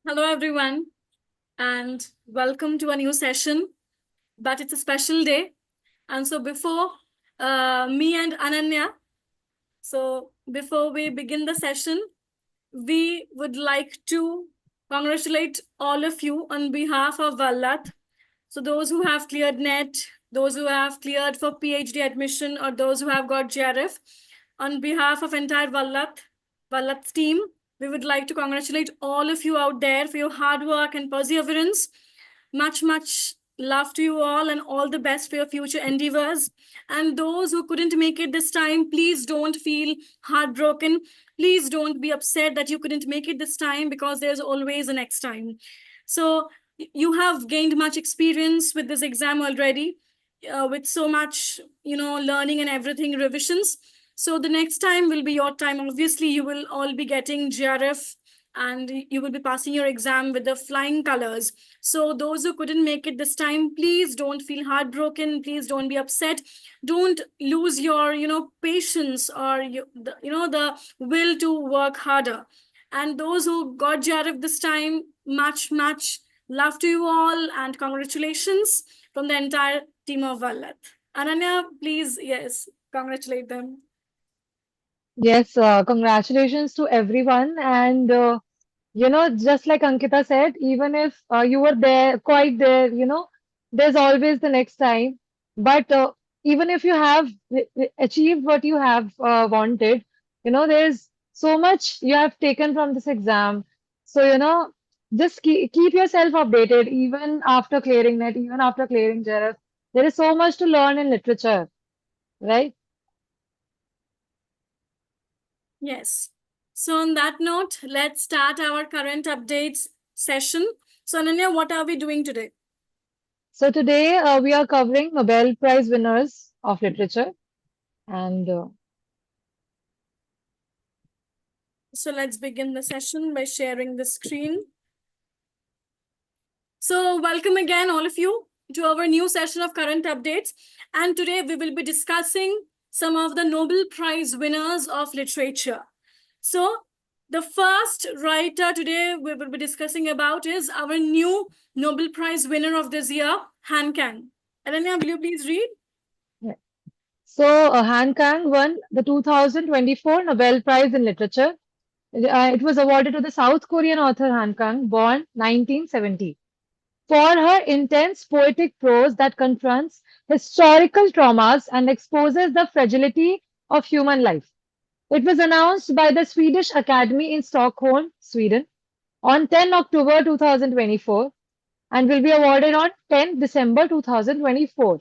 Hello, everyone, and welcome to a new session. But it's a special day. And so, before me and Ananya, before we begin the session, we would like to congratulate all of you on behalf of Vallath. So, those who have cleared NET, those who have cleared for PhD admission, or those who have got JRF, on behalf of entire Vallath's team, we would like to congratulate all of you out there for your hard work and perseverance. Much love to you all the best for your future endeavors. And those who couldn't make it this time, please don't feel heartbroken. Please don't be upset that you couldn't make it this time, because there's always a next time. So you have gained much experience with this exam already, with so much, learning and everything, revisions. So the next time will be your time. Obviously, you will all be getting GRF and you will be passing your exam with the flying colors. So those who couldn't make it this time, please don't feel heartbroken. Please don't be upset. Don't lose your, patience or, the will to work harder. And those who got GRF this time, much love to you all and congratulations from the entire team of Vallath. Ananya, please, yes, congratulate them. Yes, congratulations to everyone. And, just like Ankita said, even if you were there, quite there, there's always the next time. But even if you have achieved what you have wanted, there's so much you have taken from this exam. So, just keep yourself updated, even after clearing net, even after clearing JRF. There is so much to learn in literature, right? Yes. So on that note, let's start our current updates session. So Ananya, what are we doing today? So today we are covering Nobel Prize winners of literature, and So let's begin the session by sharing the screen. So welcome again, all of you, to our new session of current updates. And today we will be discussing some of the Nobel Prize winners of literature. So the first writer today we will be discussing about is our new Nobel Prize winner of this year, Handke. Ananya, will you please read? yeah. So Han Kang won the 2024 Nobel Prize in Literature. It was awarded to the South Korean author Han Kang, born 1970, for her intense poetic prose that confronts historical traumas and exposes the fragility of human life. It was announced by the Swedish Academy in Stockholm, Sweden, on 10 October 2024 and will be awarded on 10 December 2024.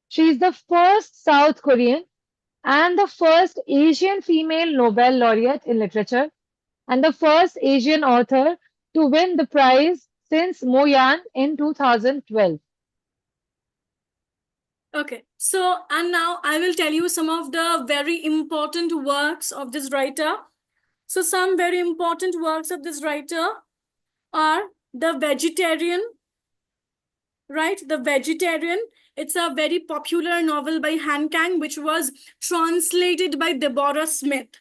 She is the first South Korean and the first Asian female Nobel laureate in literature and the first Asian author to win the prize since Mo Yan in 2012. Okay, so and now I will tell you some of the very important works of this writer. So some very important works of this writer are The Vegetarian, right? The Vegetarian. It's a very popular novel by Kang, which was translated by Deborah Smith.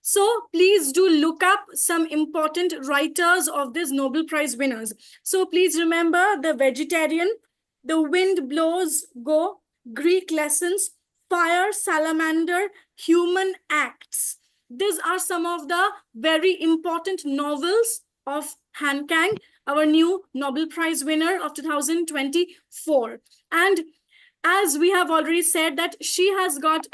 So please do look up some important writers of these Nobel Prize winners. So please remember The Vegetarian, The Wind Blows Go, Greek Lessons, Fire, Salamander, Human Acts. These are some of the very important novels of Kang, our new Nobel Prize winner of 2024. And as we have already said that she has got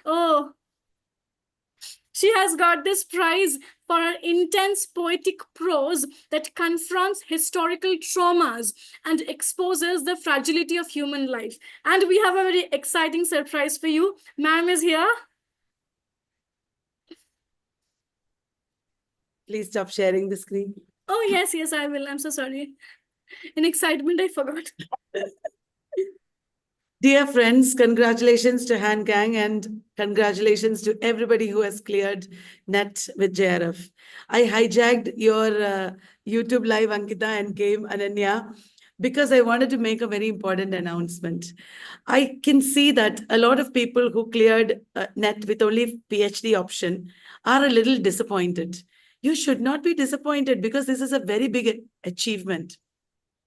this prize for her intense poetic prose that confronts historical traumas and exposes the fragility of human life. And we have a very exciting surprise for you. Ma'am is here. Please stop sharing the screen. Oh, yes, I will. I'm so sorry. In excitement, I forgot. Dear friends, congratulations to Han Kang and congratulations to everybody who has cleared NET with JRF. I hijacked your YouTube live, Ankita, and came Ananya because I wanted to make a very important announcement. I can see that a lot of people who cleared NET with only PhD option are a little disappointed. you should not be disappointed because this is a very big achievement.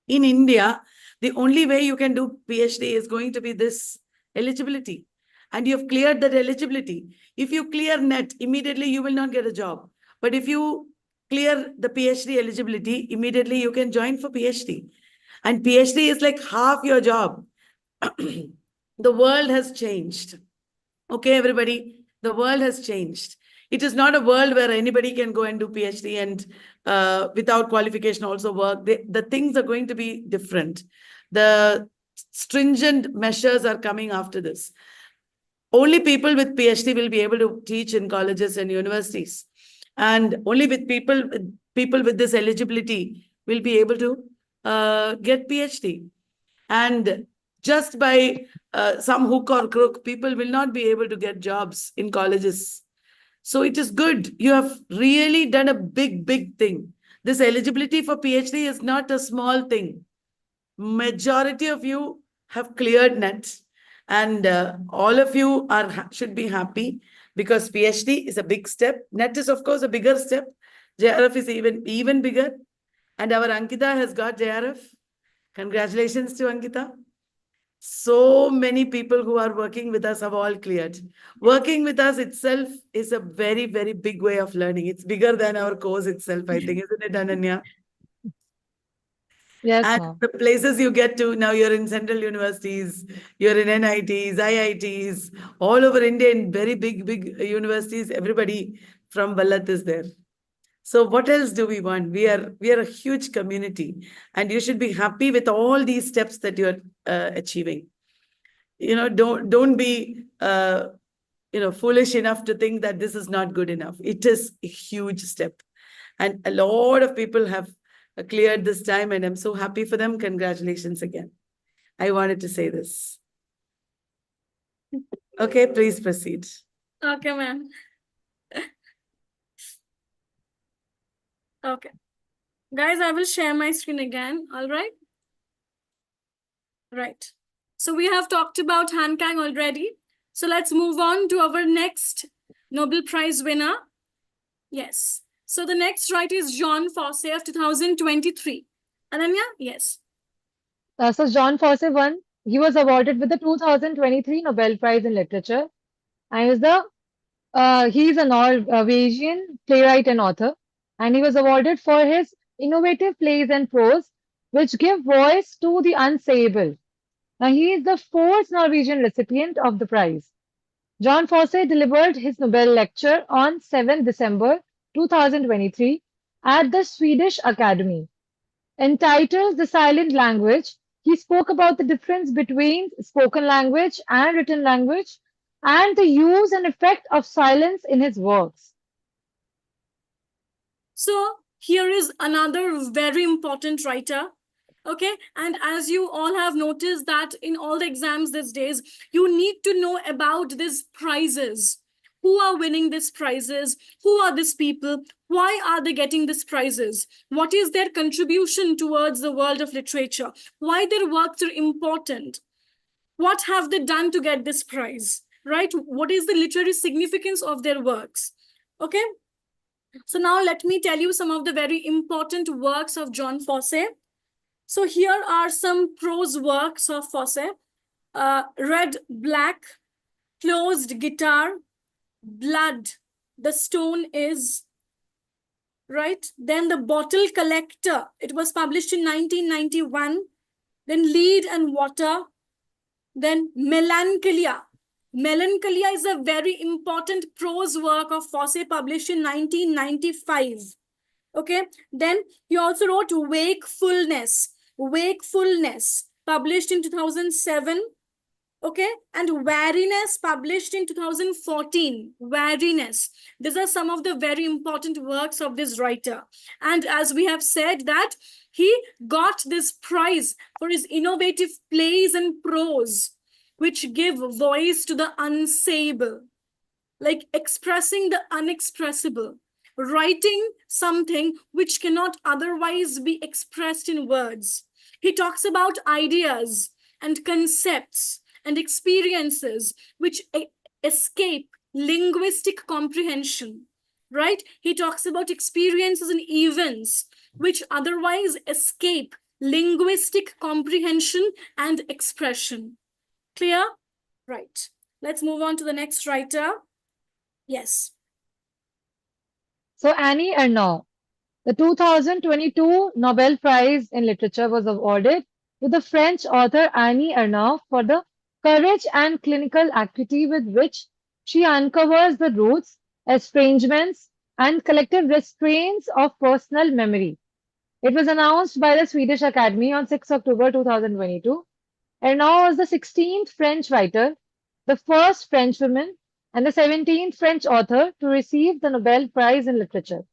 In India, the only way you can do PhD is going to be this eligibility. And you've cleared that eligibility. If you clear NET, immediately you will not get a job. But if you clear the PhD eligibility, immediately you can join for PhD. And PhD is like half your job. The world has changed. Okay, everybody, the world has changed. It is not a world where anybody can go and do PhD and without qualification also work. The things are going to be different. The stringent measures are coming after this. Only people with PhD will be able to teach in colleges and universities. And only with people with this eligibility will be able to get PhD. And just by some hook or crook, people will not be able to get jobs in colleges. So it is good. You have really done a big, big thing. This eligibility for PhD is not a small thing. Majority of you have cleared NET, and all of you should be happy because PhD is a big step. NET is, of course, a bigger step. JRF is even bigger. And our Ankita has got JRF. Congratulations to Ankita. So many people who are working with us have all cleared. Working with us itself is a very, very big way of learning. It's bigger than our course itself, I think, isn't it, Ananya? Yes, And ma'am. the places you get to, now you're in central universities, you're in NITs, IITs, all over India in very big, big universities, everybody from Vallath is there. So what else do we want? We are a huge community, and you should be happy with all these steps that you're achieving. Don't be foolish enough to think that this is not good enough. It is a huge step, and a lot of people have cleared this time, and I'm so happy for them. Congratulations again. I wanted to say this. Okay, please proceed. Okay, ma'am. Okay. Guys, I will share my screen again. All right. Right. So we have talked about Kang already. So let's move on to our next Nobel Prize winner. Yes. So the next right is Jon Fosse of 2023. Ananya? Yes. So Jon Fosse won. He was awarded with the 2023 Nobel Prize in Literature. And he's a Norwegian playwright and author. And he was awarded for his innovative plays and prose, which give voice to the unsayable. Now, he is the fourth Norwegian recipient of the prize. Jon Fosse delivered his Nobel lecture on 7 December 2023 at the Swedish Academy. Entitled The Silent Language, he spoke about the difference between spoken language and written language and the use and effect of silence in his works. So here is another very important writer. Okay, and as you all have noticed that in all the exams these days, you need to know about these prizes. Who are winning these prizes? Who are these people? Why are they getting these prizes? What is their contribution towards the world of literature? Why their works are important? What have they done to get this prize? Right? What is the literary significance of their works? Okay. So now let me tell you some of the very important works of Jon Fosse. So here are some prose works of Fosse. Red, Black, Closed Guitar, Blood, The Stone Is, right? Then The Bottle Collector. It was published in 1991. Then Lead and Water. Then Melancholia. Melancholia is a very important prose work of Fosse published in 1995. Okay. Then he also wrote Wakefulness. Wakefulness, published in 2007. Okay. And Wariness, published in 2014. Wariness. These are some of the very important works of this writer. And as we have said that he got this prize for his innovative plays and prose, which give voice to the unsayable, like expressing the unexpressible, writing something which cannot otherwise be expressed in words. He talks about ideas and concepts and experiences which escape linguistic comprehension. right? He talks about experiences and events which otherwise escape linguistic comprehension and expression. Clear? Right. Let's move on to the next writer. Yes. So Annie Ernaux, the 2022 Nobel Prize in Literature was awarded to the French author Annie Ernaux for the courage and clinical acuity with which she uncovers the roots, estrangements, and collective restraints of personal memory. It was announced by the Swedish Academy on 6 October 2022. Ernaux was the 16th French writer, the first French woman, and the 17th French author to receive the Nobel Prize in Literature.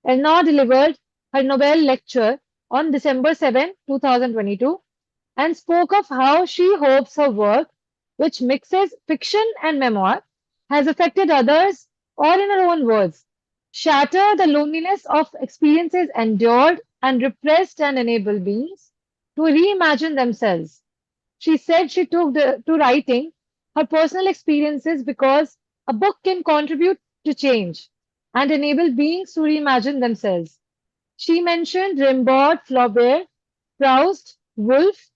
Ernaux delivered her Nobel lecture on December 7, 2022, and spoke of how she hopes her work, which mixes fiction and memoir, has affected others, or in her own words, shatter the loneliness of experiences endured and repressed and enable beings to reimagine themselves. She said she took to writing her personal experiences because a book can contribute to change and enable beings to reimagine themselves. She mentioned Rimbaud, Flaubert, Proust, Woolf,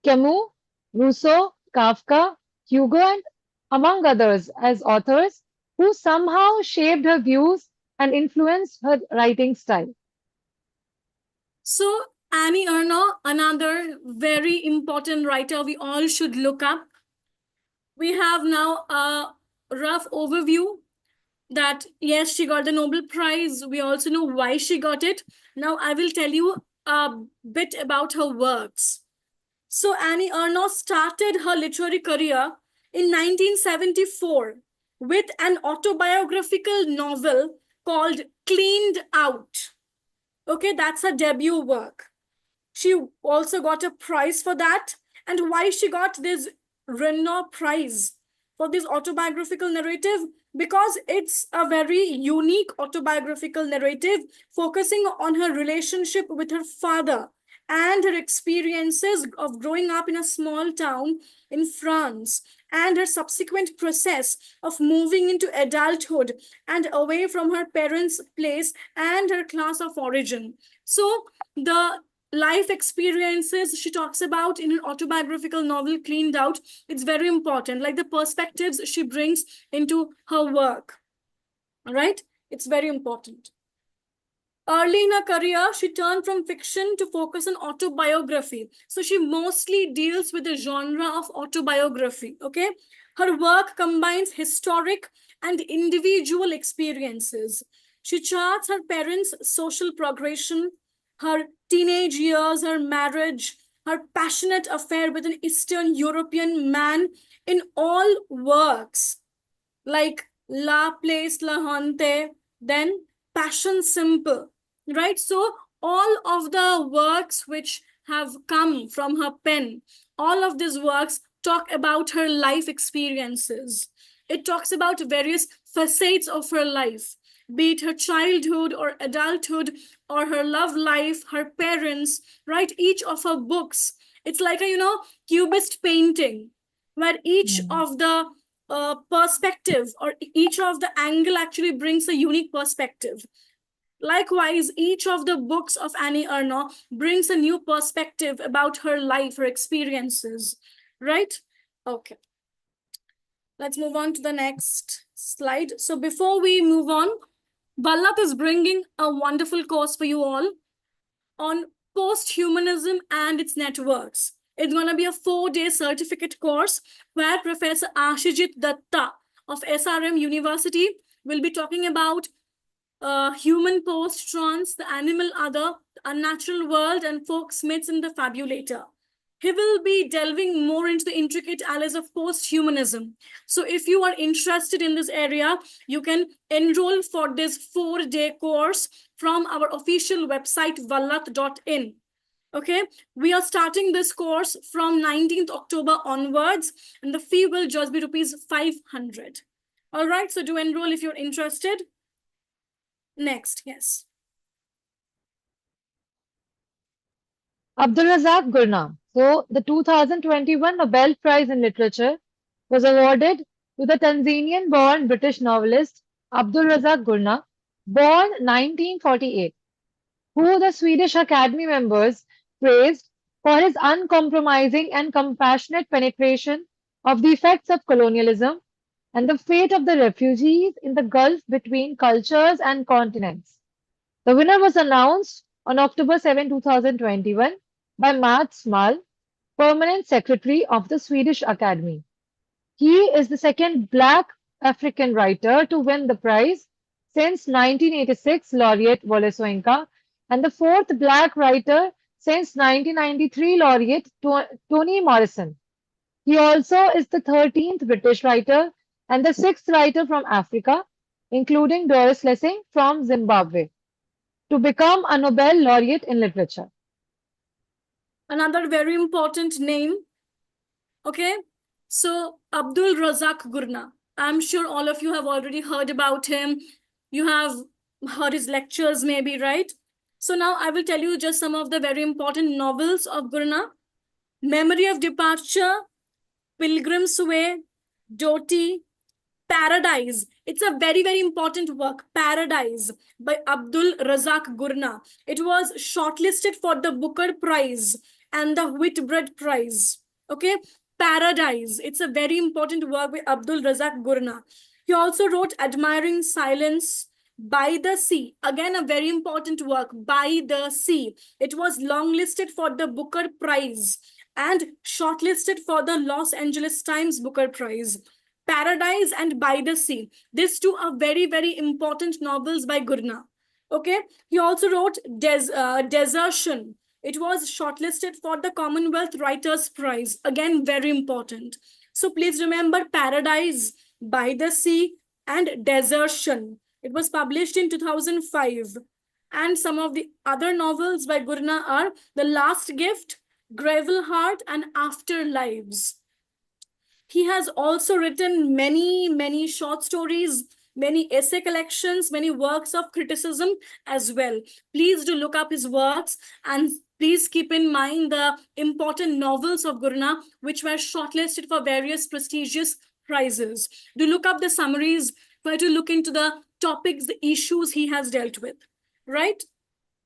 Camus, Rousseau, Kafka, Hugo, and among others as authors who somehow shaped her views and influenced her writing style. So Annie Ernaux, another very important writer we all should look up. We have now a rough overview that yes, she got the Nobel Prize. We also know why she got it. Now I will tell you a bit about her works. So Annie Ernaux started her literary career in 1974 with an autobiographical novel called Cleaned Out. Okay, that's her debut work. She also got a prize for that. And why she got this Ernaux Prize for this autobiographical narrative? Because it's a very unique autobiographical narrative focusing on her relationship with her father and her experiences of growing up in a small town in France and her subsequent process of moving into adulthood and away from her parents' place and her class of origin. So the life experiences she talks about in her autobiographical novel Cleaned Out, it's very important, like the perspectives she brings into her work. All right, it's very important. Early in her career, she turned from fiction to focus on autobiography. So she mostly deals with the genre of autobiography, okay? Her work combines historic and individual experiences. She charts her parents' social progression, her teenage years, her marriage, her passionate affair with an Eastern European man in all works like La Place, La Hante, then Passion Simple, right? So all of the works which have come from her pen, all of these works talk about her life experiences. It talks about various facets of her life, be it her childhood or adulthood or her love life, her parents, right? Each of her books, it's like a, cubist painting where each of the perspective or each of the angle actually brings a unique perspective. Likewise, each of the books of Annie Ernaux brings a new perspective about her life, her experiences, right? Okay. Let's move on to the next slide. So before we move on, Vallath is bringing a wonderful course for you all on post-humanism and its networks. It's going to be a 4-day certificate course where Professor Ashijit Datta of SRM University will be talking about human post-trans, the animal other, the unnatural world, and folk myths in the fabulator. He will be delving more into the intricate alleys of post-humanism. So if you are interested in this area, you can enroll for this 4-day course from our official website, vallath.in. Okay, we are starting this course from 19th October onwards, and the fee will just be rupees 500. All right, so do enroll if you're interested. Next, yes. Abdulrazak Gurnah. So, the 2021 Nobel Prize in Literature was awarded to the Tanzanian born British novelist Abdulrazak Gurnah born 1948, who the Swedish Academy members praised for his uncompromising and compassionate penetration of the effects of colonialism and the fate of the refugees in the gulf between cultures and continents. The winner was announced on October 7, 2021 by Mats Small, Permanent Secretary of the Swedish Academy. He is the second Black African writer to win the prize since 1986 laureate Wole Soyinka and the fourth Black writer since 1993 laureate Toni Morrison. He also is the 13th British writer and the sixth writer from Africa, including Doris Lessing from Zimbabwe, to become a Nobel laureate in literature. Another very important name, okay? So Abdulrazak Gurnah. I'm sure all of you have already heard about him. You have heard his lectures maybe, right? So now I will tell you just some of the very important novels of Gurnah. Memory of Departure, Pilgrim's Way, Doti, Paradise. It's a very, very important work, Paradise by Abdulrazak Gurnah. It was shortlisted for the Booker Prize and the Whitbread Prize. Okay, Paradise. It's a very important work by Abdulrazak Gurnah. He also wrote Admiring Silence, By the Sea. Again, a very important work, By the Sea. It was longlisted for the Booker Prize and shortlisted for the Los Angeles Times Booker Prize. Paradise and By the Sea. These two are very, very important novels by Gurnah. Okay. He also wrote Desertion. It was shortlisted for the Commonwealth Writers' Prize. Again, very important. So please remember Paradise, By the Sea, and Desertion. It was published in 2005. And some of the other novels by Gurnah are The Last Gift, Gravel Heart, and Afterlives. He has also written many, many short stories, many essay collections, many works of criticism as well. Please do look up his works and please keep in mind the important novels of Gurnah, which were shortlisted for various prestigious prizes. Do look up the summaries, try to look into the topics, the issues he has dealt with, right?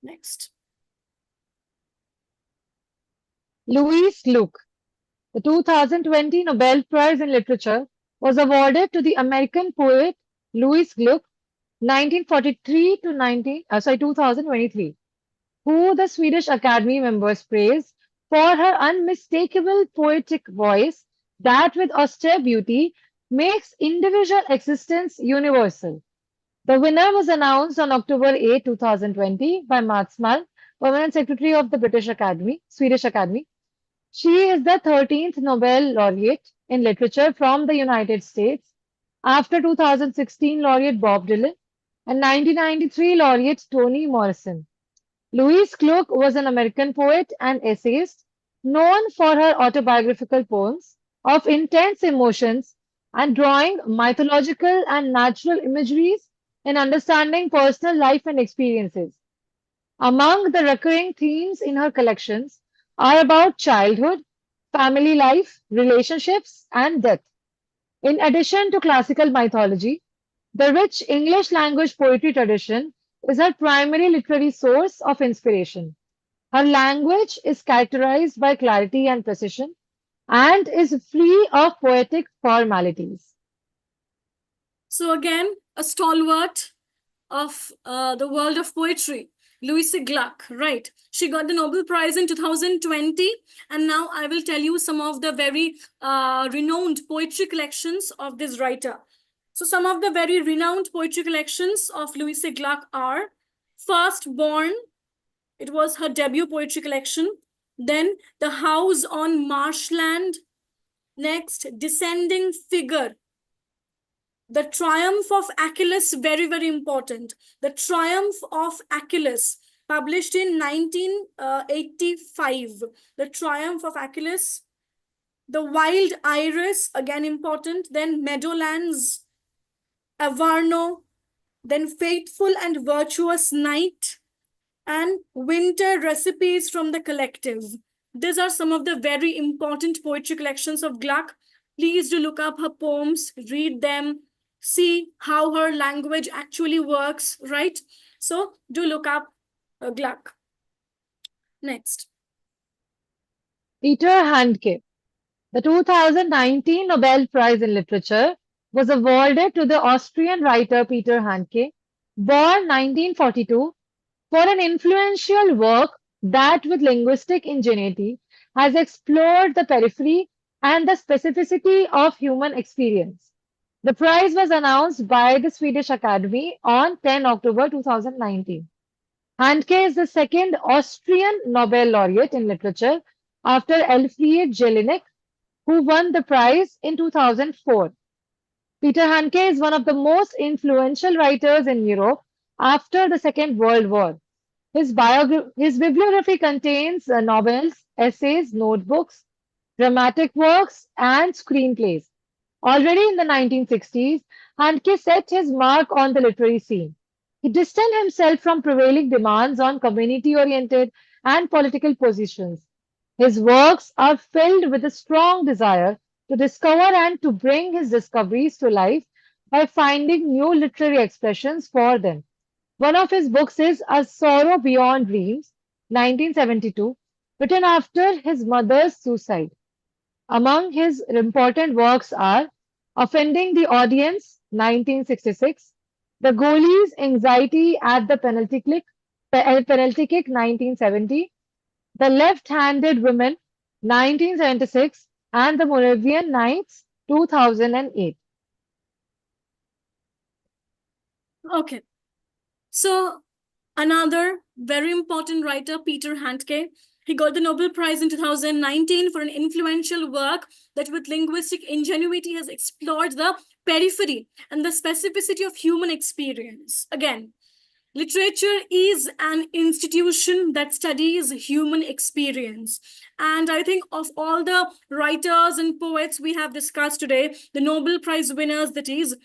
Next. Louise Glück. The 2020 Nobel Prize in Literature was awarded to the American poet Louise Glück, 1943 to 2023, who the Swedish Academy members praised for her unmistakable poetic voice that, with austere beauty, makes individual existence universal. The winner was announced on October 8, 2020, by Mats Small, Permanent Secretary of the Swedish Academy. She is the 13th Nobel laureate in literature from the United States, after 2016 laureate Bob Dylan and 1993 laureate Toni Morrison. Louise Glück was an American poet and essayist known for her autobiographical poems of intense emotions and drawing mythological and natural imageries in understanding personal life and experiences. Among the recurring themes in her collections are about childhood, family life, relationships, and death. In addition to classical mythology, the rich English language poetry tradition is her primary literary source of inspiration. Her language is characterized by clarity and precision and is free of poetic formalities. So again, a stalwart of the world of poetry, Louise Glück, right? She got the Nobel Prize in 2020. And now I will tell you some of the very renowned poetry collections of this writer. So some of the very renowned poetry collections of Louise Glück are Firstborn. It was her debut poetry collection. Then The House on Marshland. Next, Descending Figure. The Triumph of Achilles, very, very important. The Triumph of Achilles, published in 1985. The Triumph of Achilles. The Wild Iris, again important. Then Meadowlands, Averno. Then Faithful and Virtuous Night. And Winter Recipes from the Collective. These are some of the very important poetry collections of Glück. Please do look up her poems, read them, see how her language actually works, right? So do look up Gluck. Next. Peter Handke. The 2019 Nobel Prize in Literature was awarded to the Austrian writer Peter Handke, born 1942, for an influential work that, with linguistic ingenuity, has explored the periphery and the specificity of human experience. The prize was announced by the Swedish Academy on 10 October 2019. Handke is the second Austrian Nobel laureate in literature after Elfriede Jelinek, who won the prize in 2004. Peter Handke is one of the most influential writers in Europe after the Second World War. His bibliography contains novels, essays, notebooks, dramatic works, and screenplays. Already in the 1960s, Handke set his mark on the literary scene. He distanced himself from prevailing demands on community-oriented and political positions. His works are filled with a strong desire to discover and to bring his discoveries to life by finding new literary expressions for them. One of his books is A Sorrow Beyond Dreams, 1972, written after his mother's suicide. Among his important works are Offending the Audience, 1966, The Goalie's Anxiety at the Penalty Kick, 1970, The Left-Handed Woman, 1976, and The Moravian Nights, 2008. Okay. So another very important writer, Peter Handke, he got the Nobel Prize in 2019 for an influential work that with linguistic ingenuity has explored the periphery and the specificity of human experience. Again, literature is an institution that studies human experience. And I think of all the writers and poets we have discussed today, the Nobel Prize winners, that is,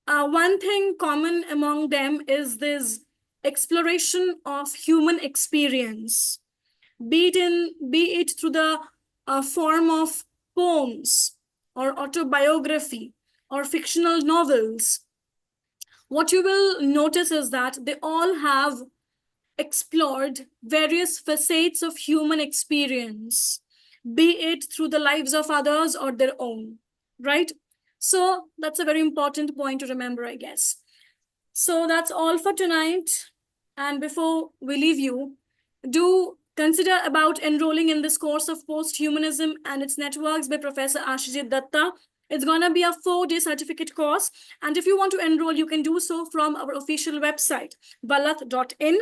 one thing common among them is this exploration of human experience, be it through the form of poems or autobiography or fictional novels. What you will notice is that they all have explored various facets of human experience, be it through the lives of others or their own, right? So that's a very important point to remember, I guess. So that's all for tonight. And before we leave you, do consider about enrolling in this course of Post-Humanism and its Networks by Professor Ashijit Datta. It's going to be a 4-day certificate course. And if you want to enroll, you can do so from our official website, vallath.in.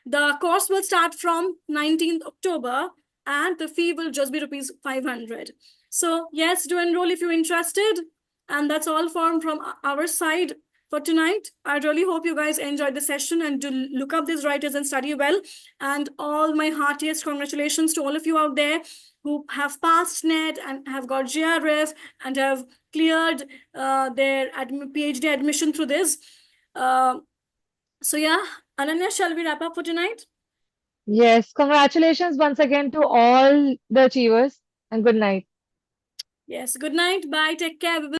The course will start from 19th October and the fee will just be rupees 500. So yes, do enroll if you're interested. And that's all from our side for tonight. I really hope you guys enjoyed the session and do look up these writers and study well. And all my heartiest congratulations to all of you out there who have passed NET and have got JRF and have cleared their PhD admission through this. So yeah, Ananya, shall we wrap up for tonight? Yes, congratulations once again to all the achievers and good night. Yes, good night. Bye. Take care. We will